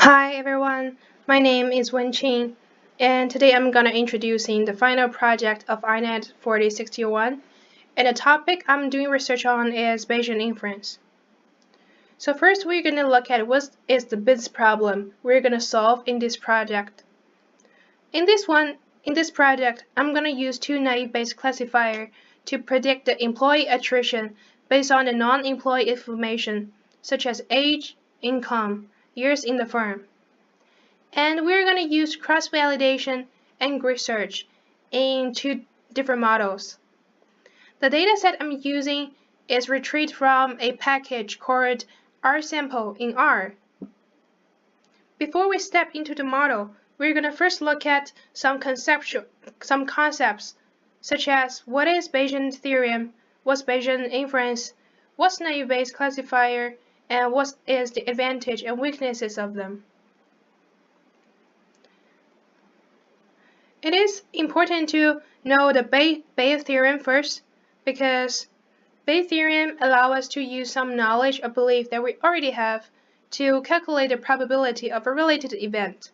Hi everyone, my name is Wenqing, and today I'm gonna introducing the final project of INET 4061, and the topic I'm doing research on is Bayesian Inference. So first we're gonna look at what is the business problem we're gonna solve in this project. In this project, I'm gonna use two naive-Bayes classifier to predict the employee attrition based on the non-employee information, such as age, income, years in the firm. And we're going to use cross-validation and grid search in two different models. The dataset I'm using is retrieved from a package called rsample in R. Before we step into the model, we're going to first look at some concepts, such as what is Bayesian theorem, what's Bayesian inference, what's naive-Bayes classifier, and what is the advantage and weaknesses of them. It is important to know the Bayes theorem first, because Bayes theorem allows us to use some knowledge or belief that we already have to calculate the probability of a related event.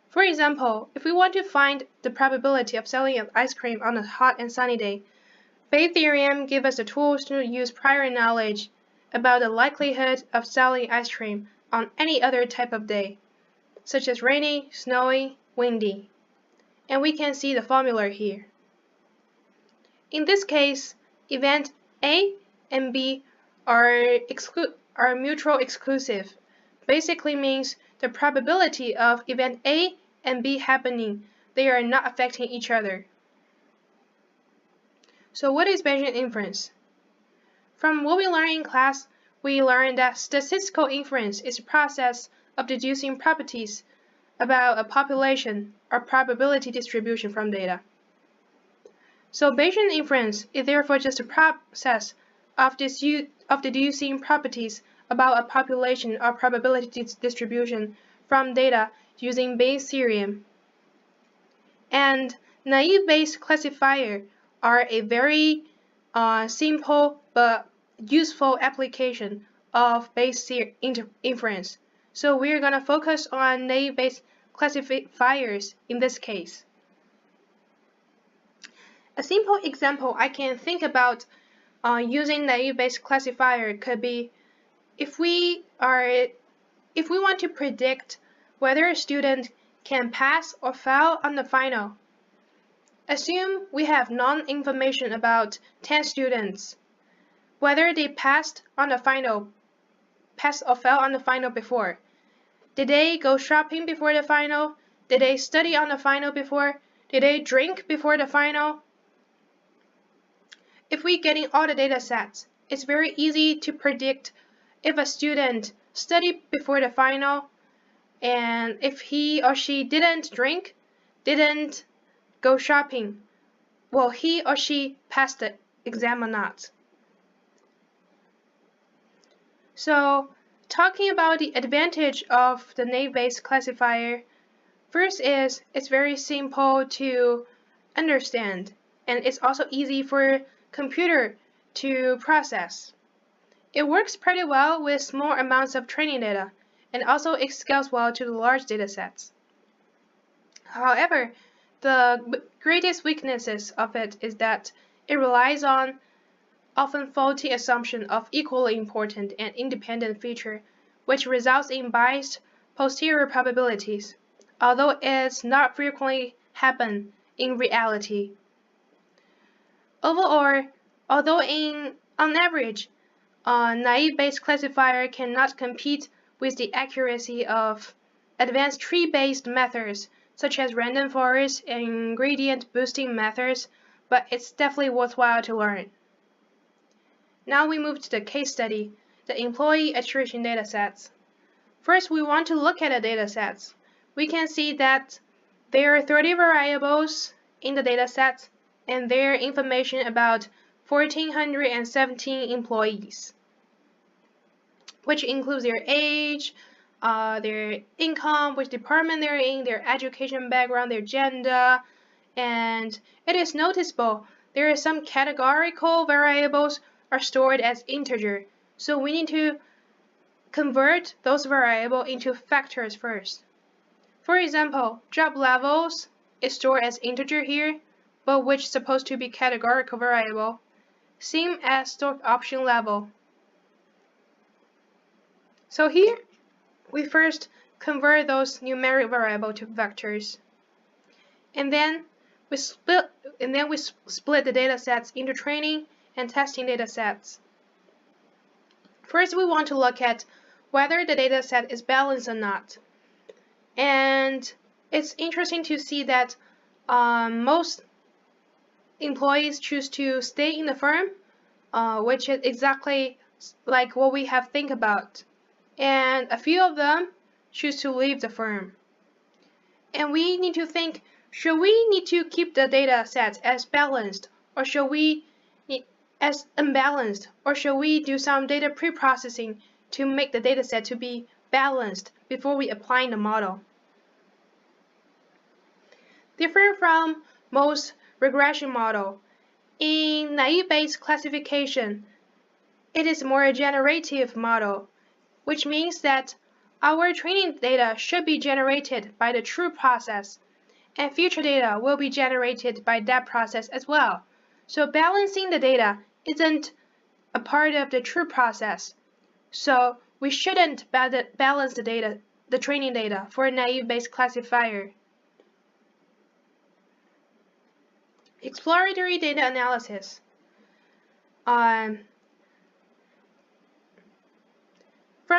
For example, if we want to find the probability of selling an ice cream on a hot and sunny day, Bayes theorem gives us the tools to use prior knowledge about the likelihood of selling ice cream on any other type of day, such as rainy, snowy, windy. And we can see the formula here. In this case, event A and B are mutual exclusive. Basically means the probability of event A and B happening, they are not affecting each other. So what is Bayesian inference? From what we learned in class, we learned that statistical inference is a process of deducing properties about a population or probability distribution from data. So Bayesian inference is therefore just a process of deducing properties about a population or probability distribution from data using Bayes theorem. And naive-Bayes classifier are a very simple but useful application of Bayes inference. So we're going to focus on naive-Bayes classifiers in this case. A simple example I can think about using naive-Bayes classifier could be if we want to predict whether a student can pass or fail on the final. Assume we have non-information about 10 students, whether they passed or failed on the final before. Did they go shopping before the final? Did they study on the final before? Did they drink before the final? If we're getting all the data sets, it's very easy to predict if a student studied before the final, and if he or she didn't drink, didn't go shopping, will he or she pass the exam or not? So, talking about the advantage of the naive-Bayes classifier, first is it's very simple to understand, and it's also easy for computer to process. It works pretty well with small amounts of training data, and also it scales well to the large data sets. However, the greatest weaknesses of it is that it relies on often faulty assumption of equally important and independent feature, which results in biased posterior probabilities, although it's not frequently happen in reality. Overall, although on average, a naive-Bayes classifier cannot compete with the accuracy of advanced tree-based methods such as random forest and gradient boosting methods, but it's definitely worthwhile to learn. Now we move to the case study, the employee attrition datasets. First, we want to look at the datasets. We can see that there are 30 variables in the datasets, and there are information about 1,417 employees, which includes their age, their income, which department they're in, their education background, their gender, and it is noticeable there are some categorical variables are stored as integer. So we need to convert those variables into factors first. For example, job levels is stored as integer here, but which is supposed to be categorical variable, same as stored option level. So here, we first convert those numeric variables to vectors, and then we split the data sets into training and testing data sets. First, we want to look at whether the data set is balanced or not. And it's interesting to see that most employees choose to stay in the firm, which is exactly like what we have think about. And a few of them choose to leave the firm. And we need to think, should we need to keep the data sets as balanced, or should we as unbalanced, or should we do some data pre-processing to make the data set to be balanced before we apply the model? Different from most regression model, in naive Bayes classification, it is more a generative model, which means that our training data should be generated by the true process, and future data will be generated by that process as well. So balancing the data isn't a part of the true process. So we shouldn't balance the training data for a naive Bayes classifier. Exploratory data analysis. From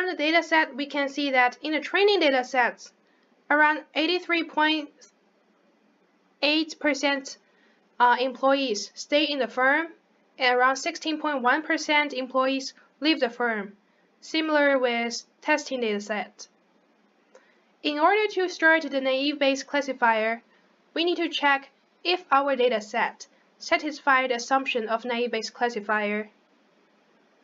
the data set, we can see that in the training data sets, around 83.8% employees stay in the firm, and around 16.1% employees leave the firm, similar with testing data set. In order to start the naive Bayes classifier, we need to check if our data set satisfies the assumption of naive Bayes classifier.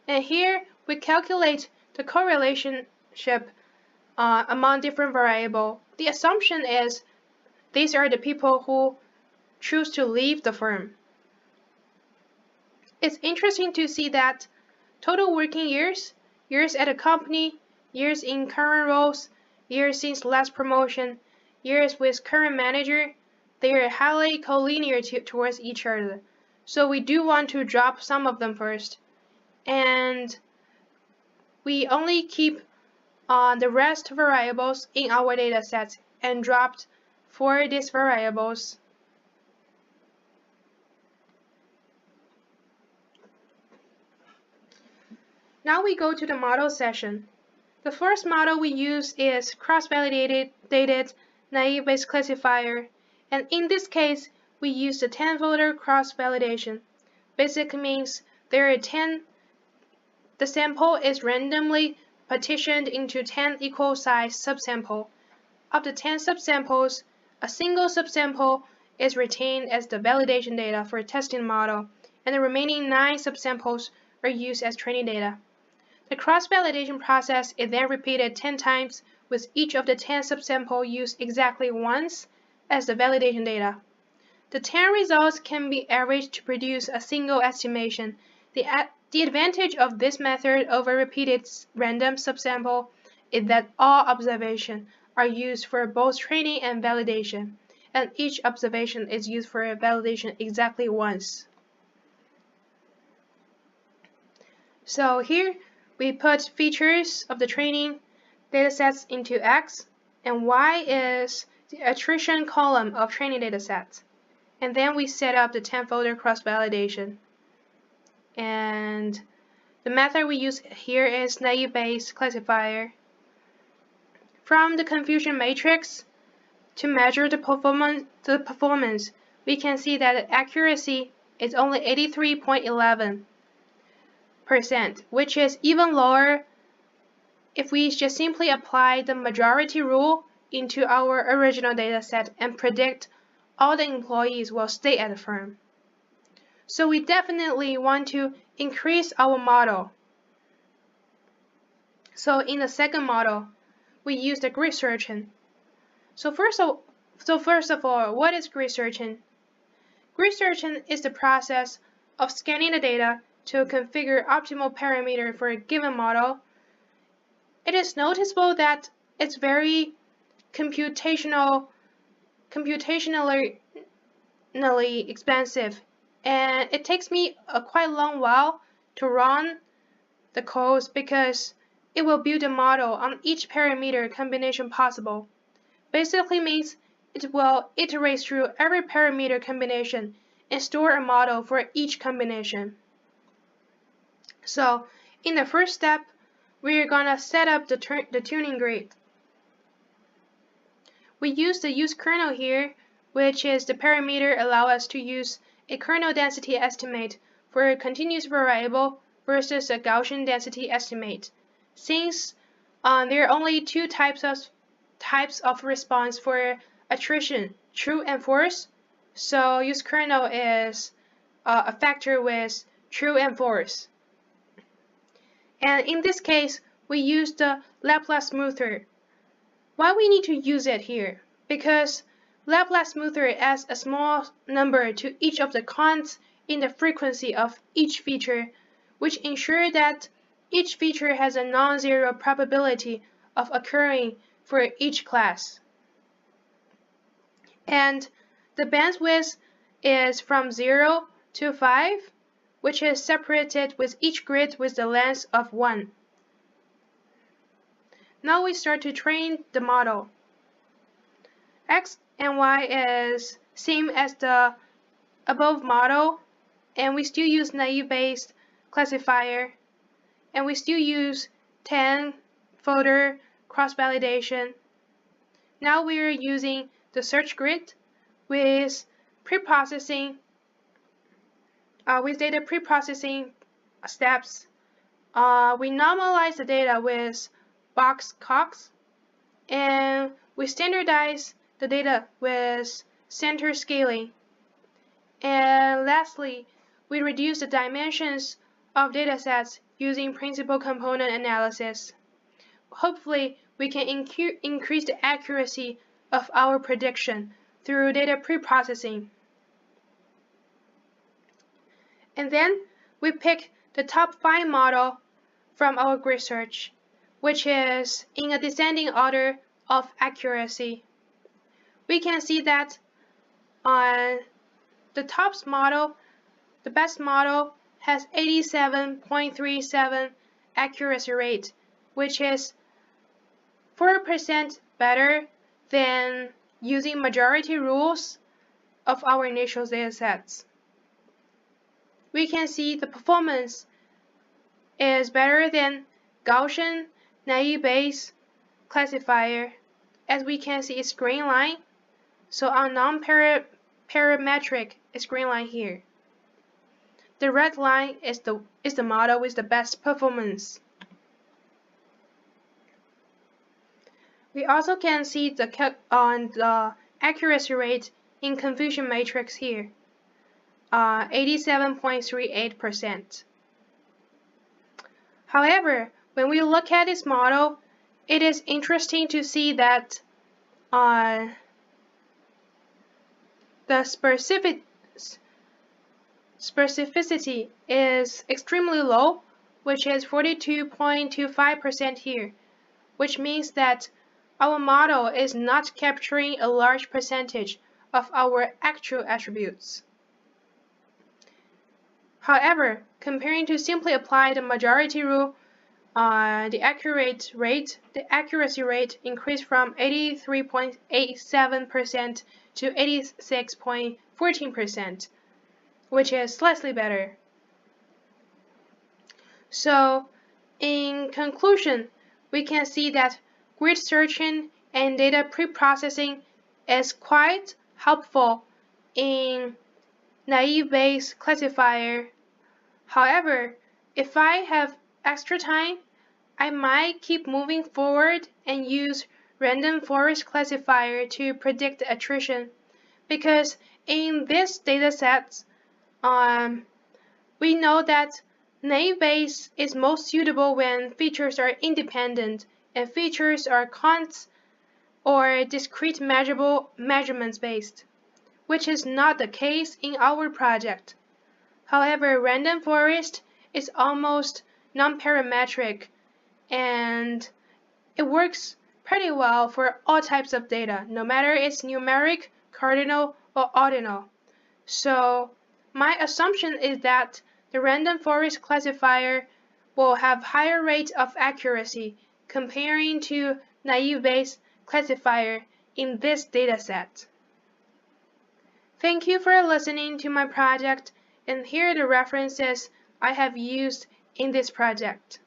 And here we calculate the correlationship among different variables. The assumption is these are the people who choose to leave the firm. It's interesting to see that total working years, years at a company, years in current roles, years since last promotion, years with current manager, they are highly collinear towards each other. So we do want to drop some of them first. And we only keep the rest variables in our data set and dropped for these variables. Now we go to the model session. The first model we use is cross-validated naive Bayes classifier, and in this case we use the 10-voter cross-validation. Basically means there are 10. The sample is randomly partitioned into 10 equal size subsamples. Of the 10 subsamples, a single subsample is retained as the validation data for a testing model, and the remaining 9 subsamples are used as training data. The cross-validation process is then repeated 10 times, with each of the 10 subsamples used exactly once as the validation data. The 10 results can be averaged to produce a single estimation. The advantage of this method over repeated random subsample is that all observations are used for both training and validation, and each observation is used for validation exactly once. So here we put features of the training datasets into X, and Y is the attrition column of training datasets. And then we set up the 10-folder cross-validation. And the method we use here is naive Bayes classifier. From the confusion matrix to measure the performance, we can see that the accuracy is only 83.11%, which is even lower if we just simply apply the majority rule into our original dataset and predict all the employees will stay at the firm. So we definitely want to increase our model. So in the second model, we use the grid searching. So first of all, what is grid searching? Grid searching is the process of scanning the data to configure optimal parameter for a given model. it is noticeable that it's very computationally expensive, and it takes me a quite long while to run the codes because it will build a model on each parameter combination possible. Basically means it will iterate through every parameter combination and store a model for each combination. So in the first step, we're gonna set up the tuning grid. We use the use kernel here, which is the parameter allow us to use a kernel density estimate for a continuous variable versus a Gaussian density estimate. Since there are only two types of response for attrition, true and false, so use kernel is a factor with true and false. And in this case, we use the Laplace smoother. Why we need to use it here? Because Laplace smoother adds a small number to each of the consts in the frequency of each feature, which ensure that each feature has a non-zero probability of occurring for each class. And the bandwidth is from 0 to 5, which is separated with each grid with the length of 1. Now we start to train the model. X and Y is same as the above model, and we still use naive Bayes classifier, and we still use 10 folder cross-validation. Now we are using the search grid with pre-processing, with data pre-processing steps. We normalize the data with box Cox, and we standardize the data with center scaling. And lastly, we reduce the dimensions of datasets using principal component analysis. Hopefully, we can increase the accuracy of our prediction through data pre-processing. And then we pick the top 5 model from our grid search, which is in a descending order of accuracy. We can see that on the top model, the best model has 87.37 accuracy rate, which is 4% better than using majority rules of our initial datasets. We can see the performance is better than Gaussian naive Bayes classifier, as we can see its green line. So on non-parametric, it's green line here. The red line is the model with the best performance. We also can see the accuracy rate in confusion matrix here, 87.38%. However, when we look at this model, it is interesting to see that the specificity is extremely low, which is 42.25% here, which means that our model is not capturing a large percentage of our actual attributes. However, comparing to simply apply the majority rule, the accuracy rate increased from 83.87% to 86.14%, which is slightly better. So, in conclusion, we can see that grid searching and data pre-processing is quite helpful in naive Bayes classifier. However, if I have extra time, I might keep moving forward and use random forest classifier to predict the attrition, because in these datasets, we know that naive Bayes is most suitable when features are independent and features are const or discrete measurements based, which is not the case in our project. However, random forest is almost non-parametric, and It works pretty well for all types of data, no matter it's numeric, cardinal, or ordinal. So my assumption is that the random forest classifier will have higher rate of accuracy comparing to naive Bayes classifier in this dataset. Thank you for listening to my project, and here are the references I have used in this project.